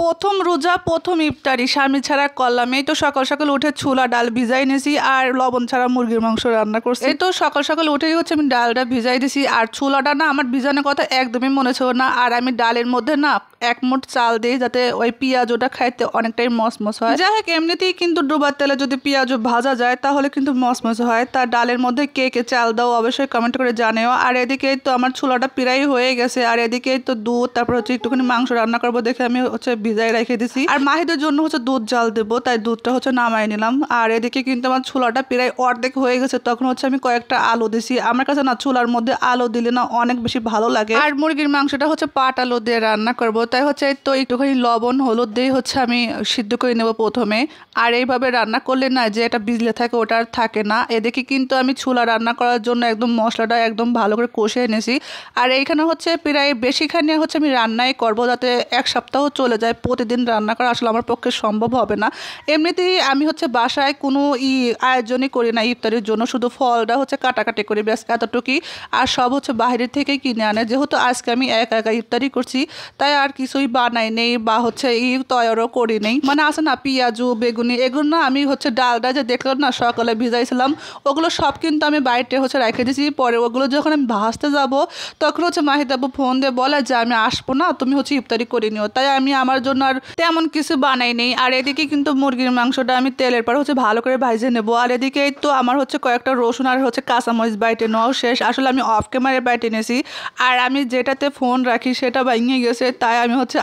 প্রথম রোজা প্রথম ইফতারি স্বামী ছাড়া করলাম। এই তো সকাল সকাল উঠে ছোলা ডাল ভিজাই নিয়েছি আর লবণ ছাড়া মুরগির মাংস রান্না করছি। এই তো সকাল সকাল উঠেই হচ্ছে আমি ডালটা ভিজাই দিছি আর ছোলাটা না আমার ভিজানোর কথা একদমই মনে ছিল না। আর আমি ডালের মধ্যে না এক মুঠ চাল দিই যাতে ওই পেঁয়াজটা খাইতে অনেকটাই মসমস হয়। যাই হোক এমনিতেই কিন্তু ডুবার তেলে যদি পেঁয়াজ ভাজা যায় তাহলে কিন্তু মসমস হয়। তার ডালের মধ্যে কে কে চাল দাও অবশ্যই কমেন্ট করে জানিও। আর এদিকে তো আমার ছোলাটা প্রায় হয়ে গেছে আর এদিকে তো দুধ তারপর হচ্ছে একটুখানি মাংস রান্না করবো দেখে আমি হচ্ছে ভিজাই রেখে দিছি। আর মাহিদের জন্য হচ্ছে দুধ জাল দেবো তাই দুধটা হচ্ছে নামাই নিলাম। আর এদিকে কিন্তু আমার ছোলাটা প্রায় অর্ধেক হয়ে গেছে তখন হচ্ছে আমি কয়েকটা আলু দিছি। আমার কাছে না ছোলার মধ্যে আলু দিলে না অনেক বেশি ভালো লাগে। আর মুরগির মাংসটা হচ্ছে পাট আলু দিয়ে রান্না করব তাই হচ্ছে তো একটুখানি লবণ হলুদ দিয়ে হচ্ছে আমি সিদ্ধ করে নেব প্রথমে। আর এইভাবে রান্না করলে না যে এটা ভিজলে থাকে ওটা আর থাকে না। এদিকে কিন্তু আমি ছোলা রান্না করার জন্য একদম মশলাটা একদম ভালো করে কষিয়ে এনেছি। আর এইখানে হচ্ছে প্রায় বেশিখানি হচ্ছে আমি রান্নাই করব যাতে এক সপ্তাহ চলে যায়। প্রতিদিন রান্না করা আসলে আমার পক্ষে সম্ভব হবে না। এমনিতেই আমি হচ্ছে বাসায় কোনো আয়োজনই করি না ইফতারির জন্য, শুধু ফলটা হচ্ছে কাটাকাটি করি ব্যাস এতটুকুই। আর সব হচ্ছে বাইরের থেকেই কিনে আনে। যেহেতু আজকে আমি একা একা ইফতারি করছি তাই আর কিছুই বানাই নেই বা হচ্ছে তৈরও করি নেই। মানে আছে না পেঁয়াজু বেগুনি এগুলো না আমি হচ্ছে ডালটা যে দেখলাম না সকালে ভিজাইছিলাম ওগুলো সব কিন্তু আমি বাইরে হচ্ছে রেখে দিয়েছি। পরে ওগুলো যখন আমি ভাজতে যাব তখন হচ্ছে মাহিদ আব্বু ফোন দিয়ে বলে যে আমি আসবো না তুমি হচ্ছে ইফতারি করে নিও। তাই আমি আমার জন্য আর তেমন কিছু বানাই নেই। আর এদিকে কিন্তু মুরগির মাংসটা আমি তেলের পর হচ্ছে ভালো করে ভাজে নেবো। আর এদিকে তো আমার হচ্ছে কয়েকটা রসুন আর হচ্ছে কাঁচামরিচ বাইটে নেওয়াও শেষ। আসলে আমি অফ ক্যামেরায় বাইটে নিয়েছি আর আমি যেটাতে ফোন রাখি সেটা ভেঙে গেছে তাই আমি হচ্ছে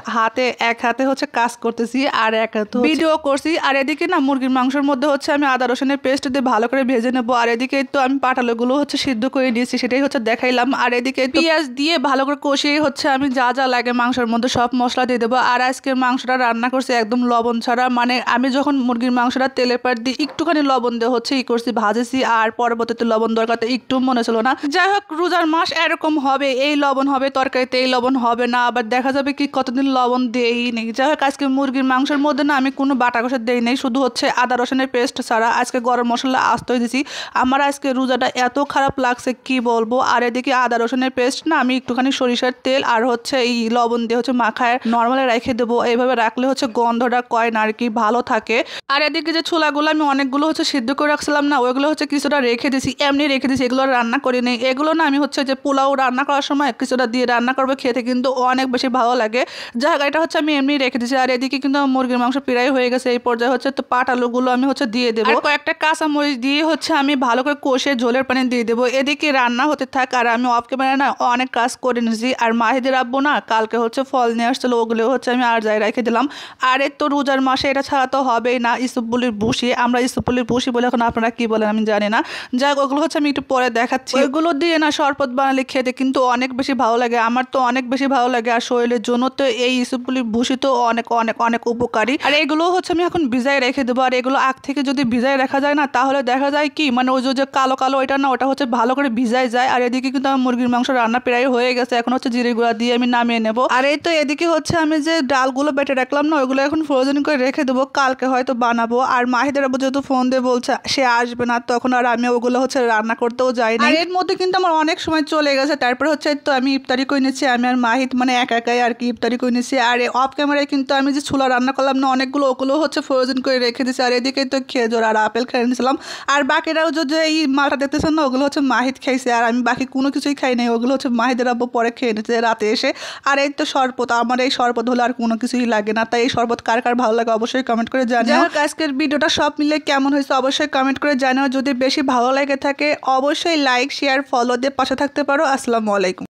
এক হাতে হচ্ছে কাজ করতেছি আর এক হাতে ভিডিও করছি। আর এদিকে না মুরগির মাংসের মধ্যে হচ্ছে আমি আদা রসুনের পেস্ট দিয়ে ভালো করে ভেজে নেবো। আর এদিকে তো আমি পাটালোগুলো হচ্ছে সিদ্ধ করে দিয়েছি সেটাই হচ্ছে দেখাইলাম। আর এদিকে পেঁয়াজ দিয়ে ভালো করে কষিয়ে হচ্ছে আমি যা যা লাগে মাংসের মধ্যে সব মশলা দিয়ে দেবো। আর আজকের মাংসটা রান্না করছি একদম লবণ ছাড়া। মানে আমি যখন মুরগির মাংসটা তেলের পাট দিয়ে একটুখানি লবণ দিয়ে হচ্ছে করছি ভাজেছি আর পরবর্তীতে লবণ দরকার একটু মনে ছিল না। যাই হোক রোজার মাস এরকম হবে, এই লবণ হবে তরকারিতে এই লবণ হবে না, আবার দেখা যাবে কি কতদিন লবণ দিয়েই নেই। যাই হোক আজকে মুরগির মাংসের মধ্যে না আমি কোনো বাটা কষা দেই নেই, শুধু হচ্ছে আদা রসুনের পেস্ট ছাড়া। আজকে গরম মশলা আস্তই দিছি। আমার আজকে রোজাটা এত খারাপ লাগছে কি বলবো। আর এদিকে আদা রসুনের পেস্ট না আমি একটুখানি সরিষার তেল আর হচ্ছে এই লবণ দিয়ে হচ্ছে মাখায় নর্মালে রেখে দেবো। এইভাবে রাখলে হচ্ছে গন্ধটা কয় না আর কি ভালো থাকে। আর এদিকে যে ছোলাগুলো আমি অনেকগুলো হচ্ছে সিদ্ধ করে রাখছিলাম না ওইগুলো হচ্ছে কিছুটা রেখে দিছি, এমনি রেখে দিছি, এগুলো রান্না করি নেই। এগুলো না আমি হচ্ছে যে পোলাও রান্না করার সময় কিছুটা দিয়ে রান্না করবো, খেতে কিন্তু অনেক বেশি ভালো লাগে। যাই হোক এটা হচ্ছে আমি এমনি রেখে দিছি। আর এদিকে কিন্তু মুরগির মাংস প্রায় হয়ে গেছে। এই পর্যায়ে হচ্ছে তো পাট আলুগুলো আমি হচ্ছে দিয়ে দেবো। কয়েকটা কাঁচা মরিচ দিয়ে হচ্ছে আমি ভালো করে কষে ঝোলের পানি দিয়ে দেবো। এদিকে রান্না হতে থাক আর আমি অফ ক্যামেরা না অনেক কাজ করে নিয়েছি। আর মাহিদের আব্বু না কালকে হচ্ছে ফল নিয়ে আসছিলো ওগুলো হচ্ছে আমি আর যাই রেখে দিলাম। আর এর তো রোজার মাসে এটা ছাড়া তো হবেই না ইসুপুলির ভুসি, আমরা ইসুপুলির ভুসি বলে এখন আপনারা কি বলেন আমি জানি না। যাই হোক ওগুলো হচ্ছে আমি একটু পরে দেখাচ্ছি। ওইগুলো দিয়ে না শরবত বানালে খেতে কিন্তু অনেক বেশি ভালো লাগে, আমার তো অনেক বেশি ভালো লাগে। আর শরীরের জন্য তো এই ইসুপুলির ভুসি তো অনেক অনেক অনেক উপকারী। আর এগুলো হচ্ছে আমি এখন ভিজাই রেখে দেবো। আর এগুলো আগ থেকে যদি ভিজাই রাখা যায় না তাহলে দেখা যায় কি মানে ওই যে কালো কালো ওইটা না ওটা হচ্ছে ভালো করে ভিজাই যায়। আর এদিকে কিন্তু আমার মুরগির মাংস রান্না প্রায় হয়ে গেছে, এখন হচ্ছে জিরে গুঁড়া দিয়ে আমি নামিয়ে নেবো। আর এই তো এদিকে হচ্ছে আমি যে ডালগুলো বেটে রাখলাম না ওইগুলো এখন ফ্রোজেন করে রেখে দেবো, কালকে হয়তো বানাবো। আর মাহিদের আব্বু যেহেতু ফোন দিয়ে বলছে সে আসবে না তখন আর আমি ওগুলো হচ্ছে রান্না করতেও যাই না। আর এর মধ্যে কিন্তু আমার অনেক সময় চলে গেছে। তারপরে হচ্ছে তো আমি ইফতারি করে নিচ্ছি, আমি আর মাহিদ মানে একা একাই আর কি ইফতারি করে নিচ্ছি। আর অফ ক্যামেরায় কিন্তু আমি যে ছোলা রান্না করলাম না অনেকগুলো ওগুলো হচ্ছে ফ্রোজেন করে রেখে দিচ্ছি। আর এদিকে তো খেজুর আর আপেল খেয়ে নিয়েছিলাম। আর বাকিরাও যে এই মালটা দেখতেছেন না ওগুলো হচ্ছে মাহিদ খাইছে আর আমি বাকি কোনো কিছুই খাই নাই, ওগুলো হচ্ছে মাহিদের আব্বু পরে খেয়ে নিচ্ছে রাতে এসে। আর এই তো শরবত, আমার এই শরবত হলে আর কোনো কিছুই লাগে না। তাই এই শরবত কার কার ভালো লাগে অবশ্যই কমেন্ট করে জানিও। আজকের ভিডিওটা সব মিলে কেমন হয়েছে অবশ্যই কমেন্ট করে জানিও। যদি বেশি ভালো লাগে থাকে অবশ্যই লাইক শেয়ার ফলো দিয়ে পাশে থাকতে পারো। আসসালামু আলাইকুম।